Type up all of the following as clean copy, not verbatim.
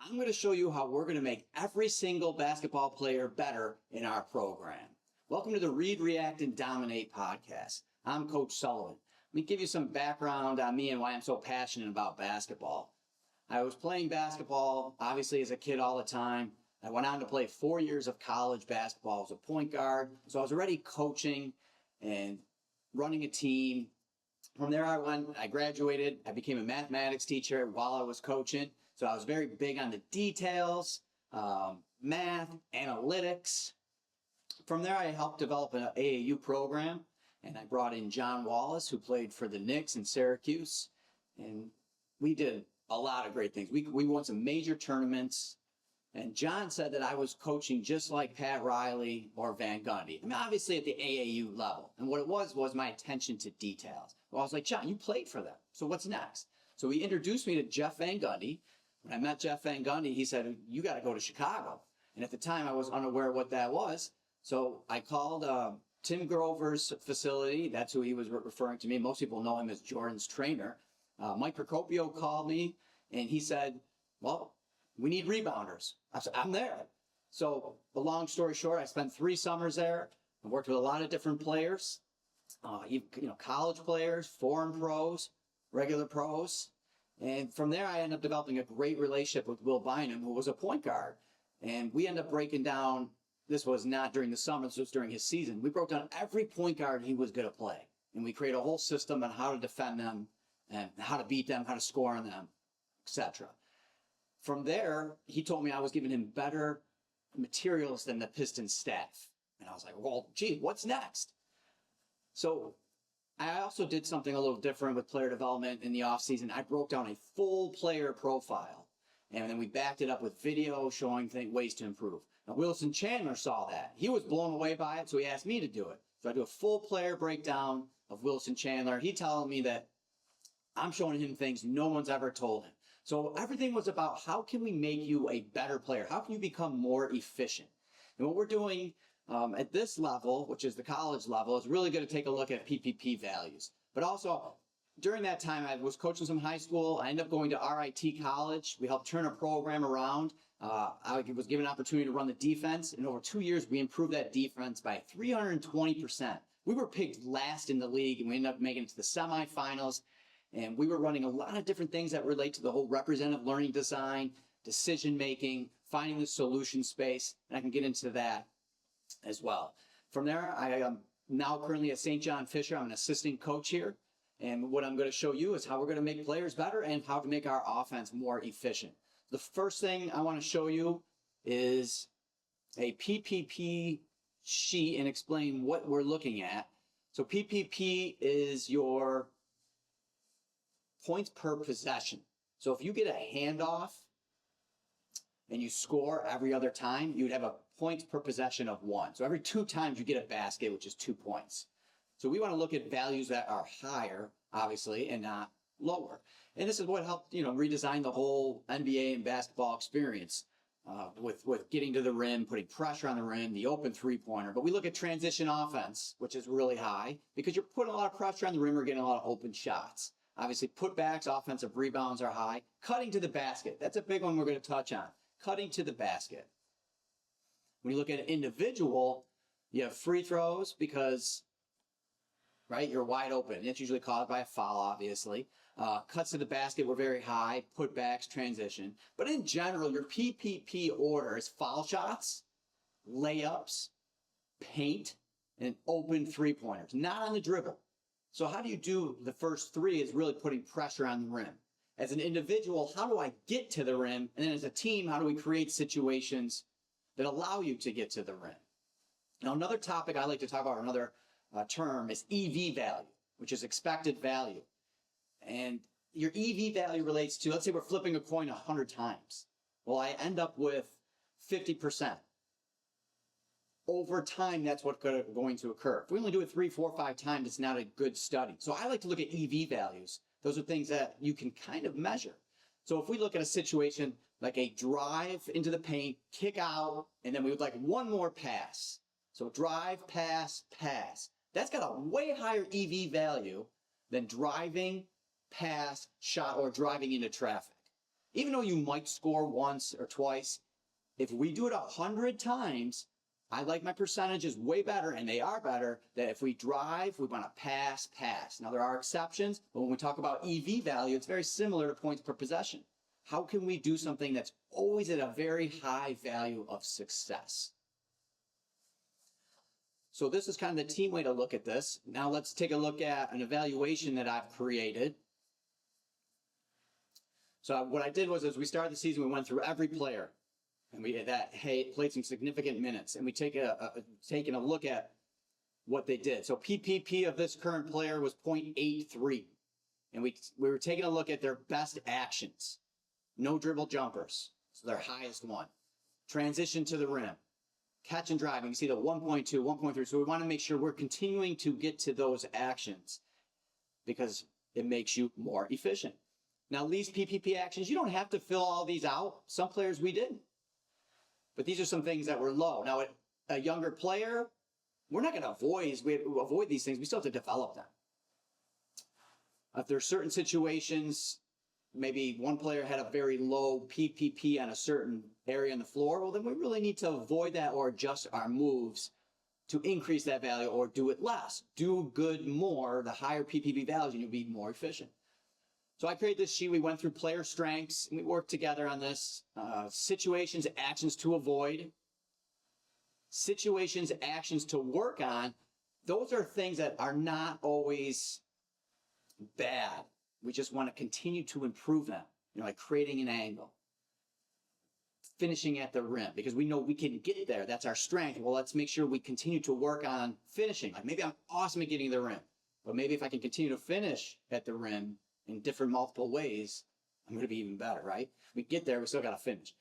I'm going to show you how we're going to make every single basketball player better in our program. Welcome to the Read, React, and Dominate podcast. I'm Coach Sullivan. Let me give you some background on me and why I'm so passionate about basketball. I was playing basketball, obviously, as a kid all the time. I went on to play 4 years of college basketball as a point guard. So I was already coaching and running a team. From there, I graduated. I became a mathematics teacher while I was coaching. So I was very big on the details, math, analytics. From there, I helped develop an AAU program, and I brought in John Wallace, who played for the Knicks in Syracuse. And we did a lot of great things. We won some major tournaments. And John said that I was coaching just like Pat Riley or Van Gundy. I mean, obviously at the AAU level. And what it was my attention to details. Well, I was like, John, you played for them. So what's next? So he introduced me to Jeff Van Gundy. When I met Jeff Van Gundy, he said, you got to go to Chicago. And at the time, I was unaware what that was. So I called Tim Grover's facility. That's who he was referring to me. Most people know him as Jordan's trainer. Mike Procopio called me, and he said, well, we need rebounders. I said, I'm there. So the long story short, I spent 3 summers there. I worked with a lot of different players, college players, foreign pros, regular pros. And from there, I ended up developing a great relationship with Will Bynum, who was a point guard. And we ended up breaking down, this was not during the summer, this was during his season. We broke down every point guard he was going to play. And we created a whole system on how to defend them and how to beat them, how to score on them, etc. From there, he told me I was giving him better materials than the Pistons staff. And I was like, well, gee, what's next? So I also did something a little different with player development in the offseason. I broke down a full player profile, and then we backed it up with video showing ways to improve. Now, Wilson Chandler saw that. He was blown away by it, so he asked me to do it. So I do a full player breakdown of Wilson Chandler. He telling me that I'm showing him things no one's ever told him. So everything was about how can we make you a better player? How can you become more efficient? And what we're doing at this level, which is the college level, is really going to take a look at PPP values. But also, during that time, I was coaching some high school. I ended up going to RIT College. We helped turn a program around. I was given an opportunity to run the defense. In over 2 years, we improved that defense by 320%. We were picked last in the league, and we ended up making it to the semifinals. And we were running a lot of different things that relate to the whole representative learning design, decision-making, finding the solution space, and I can get into that as well. From there, I am now currently at St. John Fisher. I'm an assistant coach here, and what I'm going to show you is how we're going to make players better and how to make our offense more efficient. The first thing I want to show you is a PPP sheet and explain what we're looking at. So PPP is your points per possession. So if you get a handoff and you score every other time, you'd have a points per possession of 1. So every 2 times you get a basket, which is 2 points. So we want to look at values that are higher, obviously, and not lower. And this is what helped, redesign the whole NBA and basketball experience with getting to the rim, putting pressure on the rim, the open three-pointer. But we look at transition offense, which is really high because you're putting a lot of pressure on the rim or getting a lot of open shots. Obviously, putbacks, offensive rebounds are high. Cutting to the basket, that's a big one we're going to touch on. Cutting to the basket. When you look at an individual, you have free throws because, right, you're wide open. It's usually caused by a foul, obviously. Cuts to the basket were very high. Putbacks, transition. But in general, your PPP order is foul shots, layups, paint, and open three-pointers. Not on the dribble. So how do you do the first 3 is really putting pressure on the rim. As an individual, how do I get to the rim? And then as a team, how do we create situations that allow you to get to the rim? Now, another topic I like to talk about, another term, is EV value, which is expected value. And your EV value relates to, let's say we're flipping a coin 100 times. Well, I end up with 50%. Over time, that's what's going to occur. If we only do it 3, 4, 5 times, it's not a good study. So I like to look at EV values. Those are things that you can kind of measure. So if we look at a situation like a drive into the paint, kick out, and then we would like one more pass. So drive, pass, pass. That's got a way higher EV value than driving, pass, shot, or driving into traffic. Even though you might score once or twice, if we do it 100 times, I like my percentages way better, and they are better, that if we drive, we want to pass. Now, there are exceptions, but when we talk about EV value, it's very similar to points per possession. How can we do something that's always at a very high value of success? So this is kind of the team way to look at this. Now let's take a look at an evaluation that I've created. So what I did was, as we started the season, we went through every player, and played some significant minutes, and we taken a look at what they did. So PPP of this current player was 0.83, and we were taking a look at their best actions. No dribble jumpers, so their highest one. Transition to the rim. Catch and driving, you see the 1.2, 1.3. So we want to make sure we're continuing to get to those actions because it makes you more efficient. Now, these PPP actions, you don't have to fill all these out. Some players we didn't. But these are some things that were low. Now, a younger player, we're not going to avoid these things. We still have to develop them. If there are certain situations, maybe one player had a very low PPP on a certain area on the floor, well, then we really need to avoid that or adjust our moves to increase that value or do it less. Do good more, the higher PPP values, and you'll be more efficient. So I created this sheet. We went through player strengths, and we worked together on this. Situations, actions to avoid. Situations, actions to work on. Those are things that are not always bad. We just want to continue to improve them, like creating an angle, finishing at the rim, because we know we can get there. That's our strength. Well, let's make sure we continue to work on finishing. Like maybe I'm awesome at getting to the rim, but maybe if I can continue to finish at the rim in different multiple ways, I'm going to be even better, right? We get there, we still got to finish.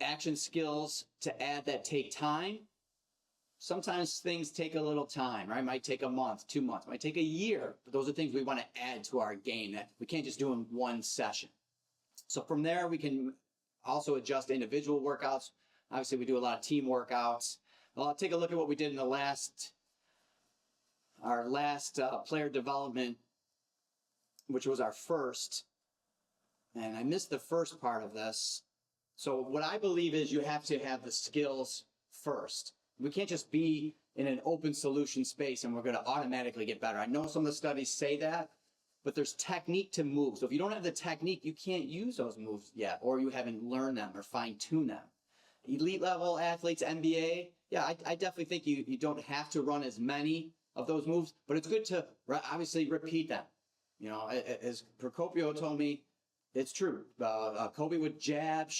Action skills to add that take time. Sometimes things take a little time, right? It might take a month, 2 months, it might take a year, but those are things we want to add to our game that we can't just do in one session. So from there, we can also adjust individual workouts. Obviously, we do a lot of team workouts. Well, I'll take a look at what we did in our last player development, which was our first. And I missed the first part of this. So what I believe is you have to have the skills first. We can't just be in an open solution space and we're going to automatically get better. I know some of the studies say that, but there's technique to move. So if you don't have the technique, you can't use those moves yet, or you haven't learned them or fine-tuned them. Elite level athletes, NBA, yeah, I definitely think you don't have to run as many of those moves, but it's good to obviously repeat them. As Procopio told me, it's true. Kobe would jab,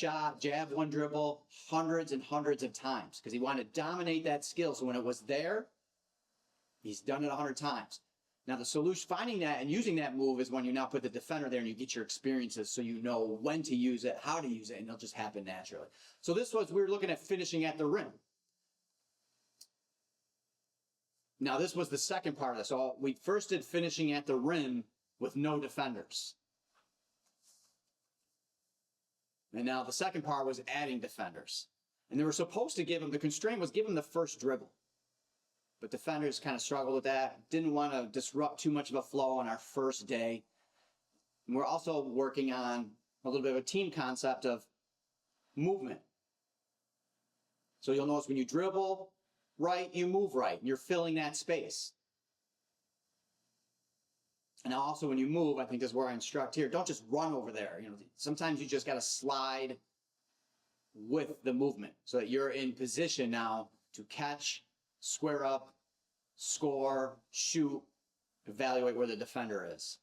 one dribble, hundreds and hundreds of times because he wanted to dominate that skill. So when it was there, he's done it 100 times. Now the solution, finding that and using that move is when you now put the defender there and you get your experiences so you know when to use it, how to use it, and it'll just happen naturally. So we were looking at finishing at the rim. Now this was the second part of this. So we first did finishing at the rim with no defenders. And now the second part was adding defenders. And they were supposed to the constraint was give them the first dribble. But defenders kind of struggled with that. Didn't want to disrupt too much of a flow on our first day. And we're also working on a little bit of a team concept of movement. So you'll notice when you dribble right, you move right. And you're filling that space. And now also when you move, I think this is where I instruct here, don't just run over there. Sometimes you just got to slide with the movement so that you're in position now to catch, square up, score, shoot, evaluate where the defender is.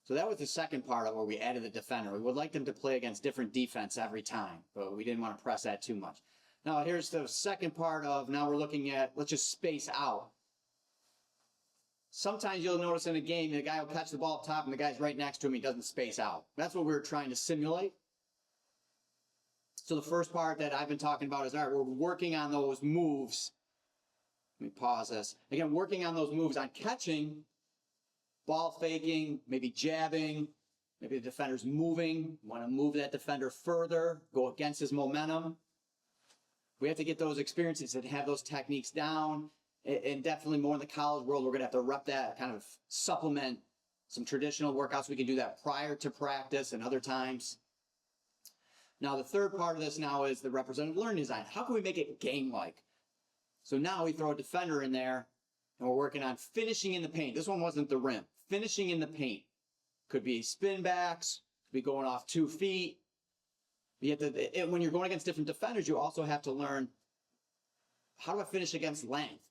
So that was the second part of where we added the defender. We would like them to play against different defense every time, but we didn't want to press that too much. Now here's the second part of, now we're looking at, let's just space out. Sometimes you'll notice in a game, the guy will catch the ball up top and the guy's right next to him, he doesn't space out. That's what we're trying to simulate. So the first part that I've been talking about is, all right, we're working on those moves. Let me pause this. Again, working on those moves on catching, ball faking, maybe jabbing, maybe the defender's moving, want to move that defender further, go against his momentum. We have to get those experiences and have those techniques down. And definitely more in the college world, we're going to have to rep that, kind of supplement some traditional workouts. We can do that prior to practice and other times. Now, the third part of this now is the representative learning design. How can we make it game-like? So now we throw a defender in there, and we're working on finishing in the paint. This one wasn't the rim. Finishing in the paint. Could be spin backs, could be going off 2 feet. When you're going against different defenders, you also have to learn, how do I finish against length?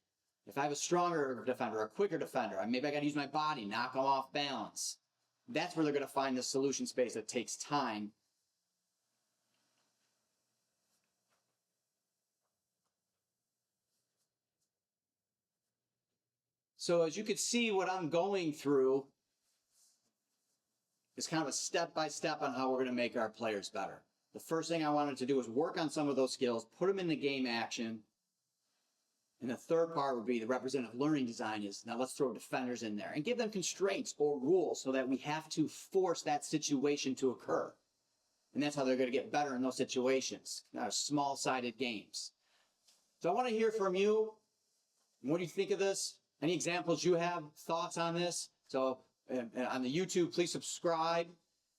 If I have a stronger defender, a quicker defender, maybe I got to use my body, knock them off balance. That's where they're going to find the solution space that takes time. So as you can see, what I'm going through is kind of a step-by-step on how we're going to make our players better. The first thing I wanted to do is work on some of those skills, put them in the game action. And the third part would be the representative learning design is, now let's throw defenders in there and give them constraints or rules so that we have to force that situation to occur. And that's how they're going to get better in those situations, not small-sided games. So I want to hear from you. What do you think of this? Any examples you have, thoughts on this? So on the YouTube, please subscribe.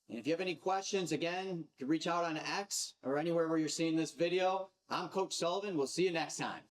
And if you have any questions, again, you can reach out on X or anywhere where you're seeing this video. I'm Coach Sullivan. We'll see you next time.